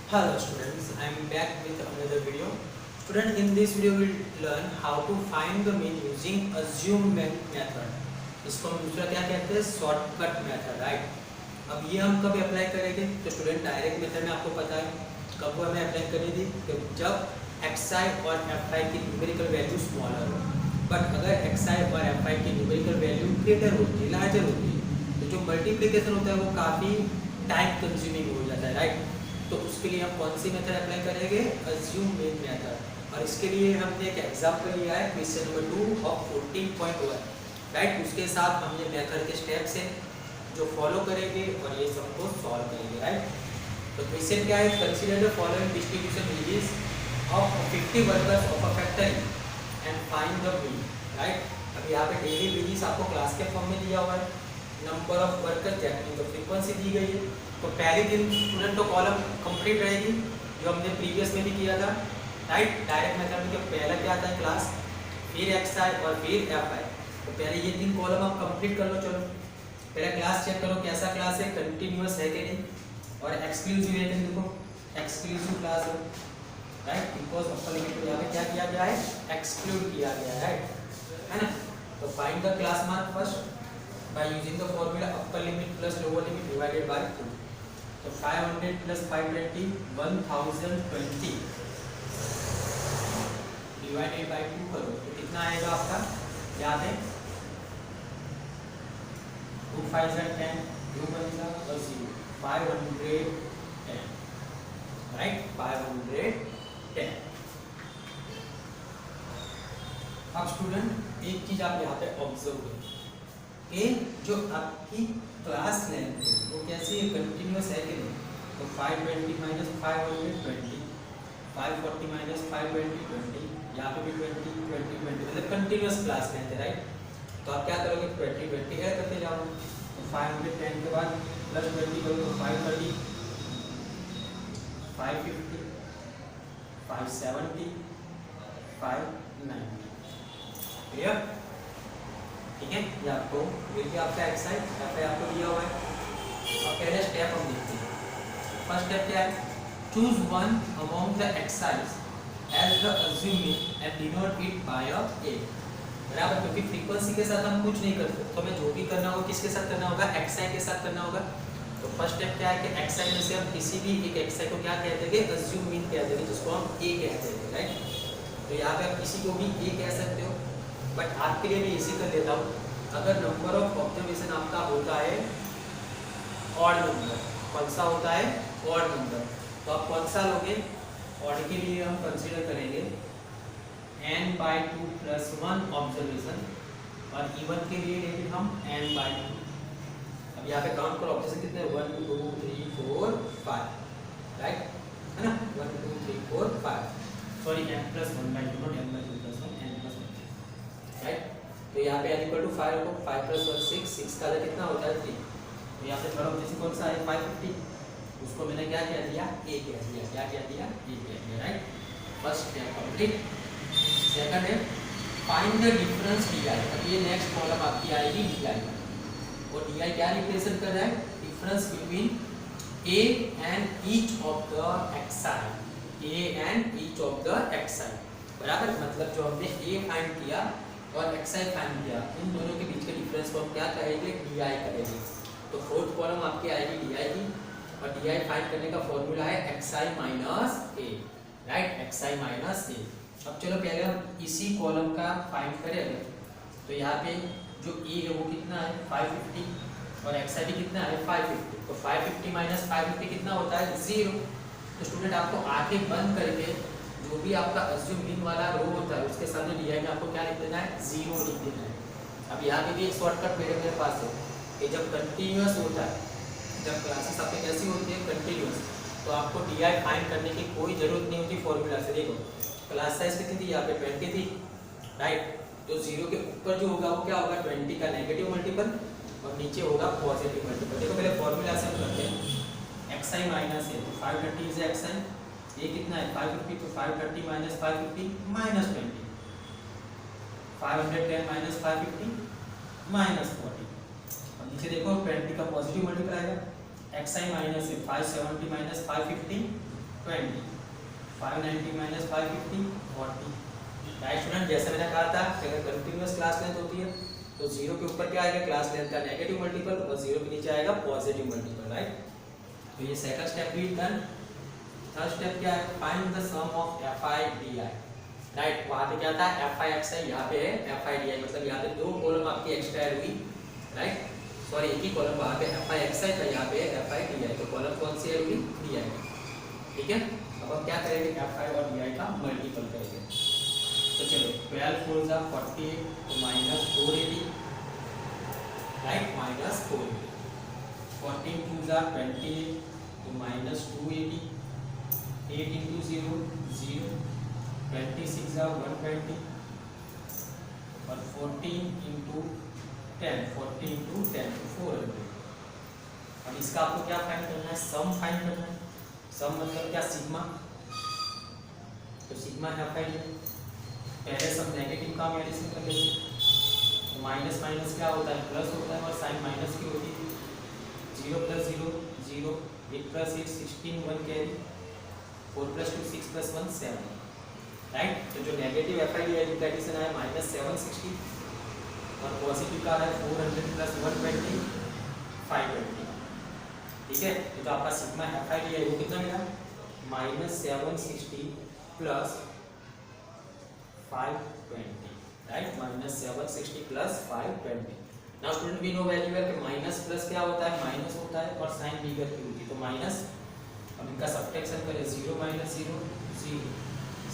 Hello students, I am back with another video. Student, in this video we will learn how to find the mean using assume method. इसको हम दूसरा क्या कहते हैं, shortcut method, right. अब ये हम कब अप्लाई करेंगे? तो स्टूडेंट डायरेक्ट मेथड में आपको पता है कब वो हमें अप्लाई करनी थी, जब xi और fi की न्यूमेरिकल वैल्यू स्मॉलर हो। बट अगर xi और fi की न्यूमेरिकल वैल्यू ग्रेटर होती है, लार्जर होती है, तो जो मल्टीप्लिकेशन होता है वो काफ़ी टाइम कंज्यूमिंग हो जाता है, राइट। तो उसके लिए हम कौन सी मेथड अप्लाई करेंगे? Assume main method. और इसके लिए हमने एक एग्जांपल लिया है क्वेश्चन नंबर 2 ऑफ 14.1, राइट। उसके साथ हम ये मेथड के स्टेप्स हैं जो फॉलो करेंगे और ये सबको सॉल्व करेंगे, राइट। तो क्वेश्चन क्या है? कंसीडर द फॉलोइंग डिस्ट्रीब्यूशन विधीज of 50 workers of a factory and find the mean, right. अब यहाँ पे डेली विधीज आपको क्लास के फॉर्म में दिया हुआ है, number of worker that mean the frequency दी गई है। तो पहले दिन स्टूडेंट तो कॉलम कंप्लीट रहेगी जो हमने प्रीवियस में भी किया था, राइट। डायरेक्ट मेथड में जो पहला क्या आता है क्लास, फिर xi और फिर fi। तो पहले ये 3 कॉलम आप कंप्लीट कर लो। चलो पहले क्लास चेक करो कैसा क्लास है, कंटिन्यूअस है कि नहीं, और एक्सक्लूसिव है कि नहीं। देखो एक्सक्लूसिव क्लास है, राइट, बिकॉज अपर लिमिट को यहाँ पे क्या किया गया है, एक्सक्लूड किया गया है, राइट, है ना। तो find the class mark first by using the formula upper limit plus lower limit divided by 2. तो 500 plus 520 1020 डिवाइडेड बाय 2 करो तो कितना आएगा आपका, याद है? 2 5 10 2 बनेगा और 0 510, राइट, 510। अब स्टूडेंट एक चीज आप यहाँ पे ऑब्जर्व करो कि जो आपकी क्लास लेंथ है वो कैसी है, कंटिन्यूअस है कि नहीं। तो 520 माइनस 520 540 माइनस 520 20, यहाँ पे भी 20 20 20, मतलब कंटिन्यूअस क्लास लेंथ है, राइट। तो आप क्या करोगे, 20 20 ऐड करते जाओ। तो 510 के बाद प्लस 20 करो तो 530 550 570 590, क्लियर? ठीक है, ये आपको मिल गया आपका एक्सरसाइज, यहाँ पे आपको दिया हुआ है। अब पहले स्टेप हम देखते हैं। फर्स्ट स्टेप क्या है? Choose one among the exercise as the assume mean and denote it by a A, बराबर। क्योंकि फ्रीक्वेंसी के साथ हम कुछ नहीं कर सकते, तो हमें जो भी करना होगा किसके साथ करना होगा, एक्सरसाइज के साथ करना होगा। तो फर्स्ट स्टेप क्या है कि एक्सरसाइज में से हम किसी भी एक एक्सरसाइज को क्या कहते हैं, अज्यूम मीन कहते हैं, जिसको हम ए कहते हैं, राइट। तो यहाँ पे आप किसी को भी ए कह सकते हो, बट आपके लिए मैं इसी कर लेता हूँ। अगर नंबर ऑफ ऑब्जर्वेशन आपका होता है ऑड नंबर, कौन सा होता है, ऑड नंबर, तो आप कौन सा लोगे? ऑड के लिए हम कंसीडर करेंगे n/2 प्लस 1 ऑब्जर्वेशन, और इवन के लिए लेंगे हम n/2। अब यहाँ पे काउंट करो ऑब्जर्वेशन कितने, 1 2 3 4 5, राइट, है ना, 1 2 3 4 5, sorry n plus 1/2 not n/2 plus 1, n plus 1, right. तो यहाँ पे n इक्वल टू 5 रखो, 5 प्लस 1 6, 6 का कितना होता है 3। तो यहाँ पे थोड़ा जैसे कौन सा है 550, उसको मैंने क्या कह दिया, a कह दिया, क्या कह दिया, a कह दिया, right. First step complete. Second है फाइंड द डिफरेंस di। अब ये नेक्स्ट कॉलम आपकी आएगी di, और di क्या रिप्रेजेंट कर रहा है, difference between a and each of the xi, a and each of the xi, बराबर। मतलब जो हमने a फाइंड किया और xi फाइंड किया, इन दोनों के बीच के डिफरेंस को हम क्या कहेंगे, di करेंगे। तो फोर्थ कॉलम आपकी आएगी di की, और di फाइंड करने का फॉर्मूला है xi minus a, right, xi minus a। अब चलो पहले हम इसी कॉलम का फाइंड करें। तो यहाँ पे जो a है वो कितना है 550, और xi भी कितना है 550। तो 550 माइनस 550 कितना होता है 0। तो स्टूडेंट आपको आंखें बंद करके जो भी आपका अज्यूम मीन वाला रो होता है उसके सामने di में आपको क्या लिख देना है, 0 लिख देना है। अब यहाँ पे भी एक शॉर्टकट मेरे पास है कि जब कंटिन्यूअस होता है, जब क्लासेस आपके कैसी होती है कंटिन्यूअस, तो आपको di फाइंड करने की कोई जरूरत नहीं होती फॉर्मूला से। देखो क्लास साइज कितनी थी, यहाँ पे 20 थी, राइट। तो 0 के ऊपर जो होगा वो क्या होगा, 20 का नेगेटिव मल्टीपल, और नीचे होगा पॉजिटिव मल्टीपल। देखो पहले फॉर्मूला से हम करते हैं, xi minus a, 530 is xi, ये कितना है 550, तो 530 माइनस 550 माइनस 20, 510 माइनस 550 माइनस 40, और नीचे देखो 20 का पॉजिटिव मल्टीपल आएगा, xi minus 570 minus 550 20, 590 minus 550 40। Right student, जैसे मैंने कहा था कि अगर कंटिन्यूअस क्लास लेंथ होती है तो जीरो के ऊपर क्या आएगा, क्लास लेंथ का नेगेटिव मल्टीपल, और जीरो के नीचे आएगा पॉजिटिव मल्टीपल। राइट, तो ये सेकंड स्टेप भी डन। थर्ड स्टेप क्या है, find the sum of fi di। Right, वहां पे क्या था fi xi, यहाँ पे है fi di, मतलब यहाँ पे दो कॉलम आपकी एक्स्ट्रा ऐड हुई। राइट, सॉरी एक ही कॉलम, वहां पे fi xi था, यहाँ पे fi di, तो कॉलम कौन सी ऐड हुई, di। ठीक है, अब हम क्या करेंगे, fi और di का मल्टीपल करेंगे। तो चलो 12 4 जा 48, तो माइनस 480। Right, minus 480। 14 2 जा 28, तो माइनस 280। 8 इंटू 0 0, 26 जा 120, और 14 इंटू 10, 40 इंटू 10 तो 400। अब इसका आपको क्या फाइंड करना है, सम फाइंड करना है। सम मतलब क्या, सिग्मा। तो सिग्मा है फाइंड, पहले सब नेगेटिव का हम एडिशन कर लेते हैं। तो माइनस माइनस क्या होता है, प्लस होता है, और साइन माइनस की होती है। 0 plus 0 0, 8 plus 8 16, 1 carry, 4 plus 2 6 plus 1 7। Right, तो जो नेगेटिव fi di का एडिशन है माइनस 760, और पॉजिटिव का है 400 प्लस 120 520। ठीक है, तो आपका सिग्मा fi di वो कितना मिला, minus 760 plus 520। Right, minus 760 plus 520। Now student we know very well कि माइनस प्लस क्या होता है, माइनस होता है, और साइन बिगर की होती है, तो माइनस। अब इनका सब्ट्रैक्शन करें, 0 माइनस 0 0,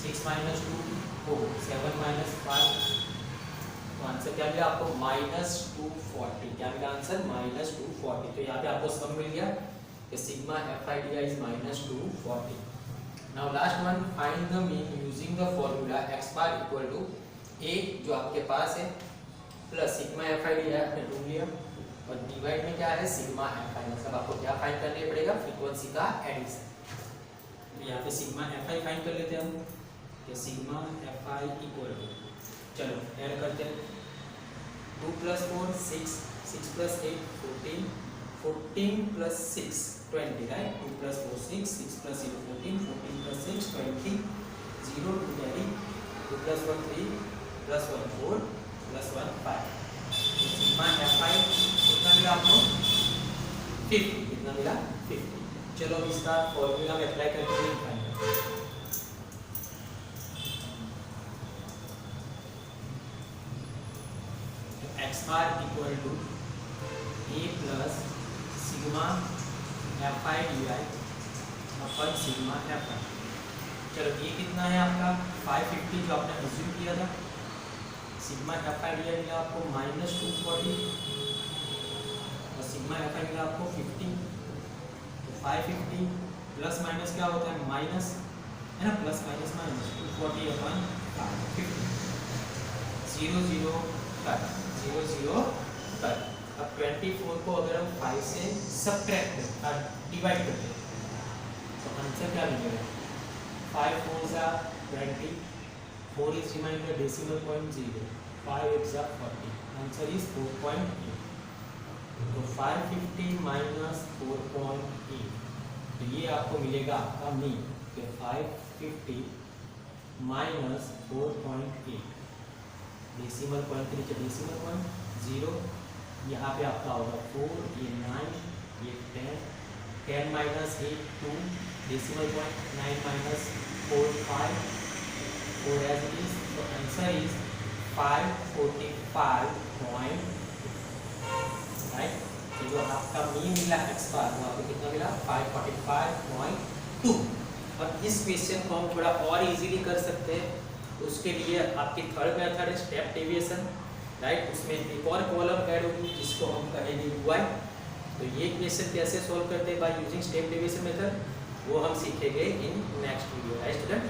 6 माइनस 2 4, 7 माइनस 5, तो आंसर क्या मिला आपको, माइनस 240। क्या मिला आंसर, माइनस 240। तो यहाँ पे आपको सम मिल गया कि sigma fi di is minus 240। Now last one, find the mean using the formula x bar equal to a जो आपके पास है, प्लस सिग्मा fi di आपने ढूंढ लिया, और डिवाइड में क्या है, सिग्मा fi, मतलब आपको क्या फाइंड करने पड़ेगा, फ्रीक्वेंसी का एडिशन। तो यहाँ पे सिग्मा fi फाइंड कर लेते हैं हम, कि सिग्मा fi इक्वल टू, चलो ऐड करते हैं, 2 plus 4 6, 6 plus 8 14, 14 plus 6 20। Right, 2 plus 4 6, 6 plus 0 14, 14 plus 6 20, 0 2 carry, 2 plus 1 3, plus 1 4, plus 1 5। तो सिग्मा fi कितना मिला आपको, 50। कितना मिला, 50। चलो अब इसका फॉर्मूला में अप्लाई करके फाइंड करते हैं। x bar equal to a plus sigma fi di अपन सिग्मा fi। चलो ये कितना है आपका, 550 जो आपने अज्यूम किया था। सिग्मा fi di मिला आपको माइनस 240, और सिग्मा fi मिला आपको 50। तो 550 प्लस माइनस क्या होता है, माइनस, है ना, प्लस माइनस माइनस, 240 अपन 50, 0 0 कट, 0 0 कट। अब 24 को अगर हम 5 से सब्ट्रैक्ट करें, डिवाइड करते हैं, तो आंसर क्या मिलेगा, 5 4 जा 20, 4 इज रिमाइंडर डेसिमल पॉइंट 0, 5 8 जा 40, आंसर इज 4.8। तो 550 माइनस 4.8, तो ये आपको मिलेगा आपका मीन, कि 550 माइनस 4.8, डेसिमल पॉइंट के नीचे डेसिमल पॉइंट 0, यहाँ पे आपका होगा 4, ये 9, ये 10, 10 minus 8 2, decimal point 9 minus 4 5, 4 as it is. तो आंसर इज 545 पॉइंट। राइट, तो जो आपका मीन मिला x बार, वो आपको कितना मिला, 545.2। अब इस क्वेश्चन को हम थोड़ा और इजीली कर सकते हैं, उसके लिए आपकी थर्ड मेथड है स्टेप डेविएशन। राइट, उसमें एक और कॉलम ऐड होगी जिसको हम कहेंगे ui। तो ये क्वेश्चन कैसे सॉल्व करते हैं by using step deviation method, वो हम सीखेंगे in next video. Right student.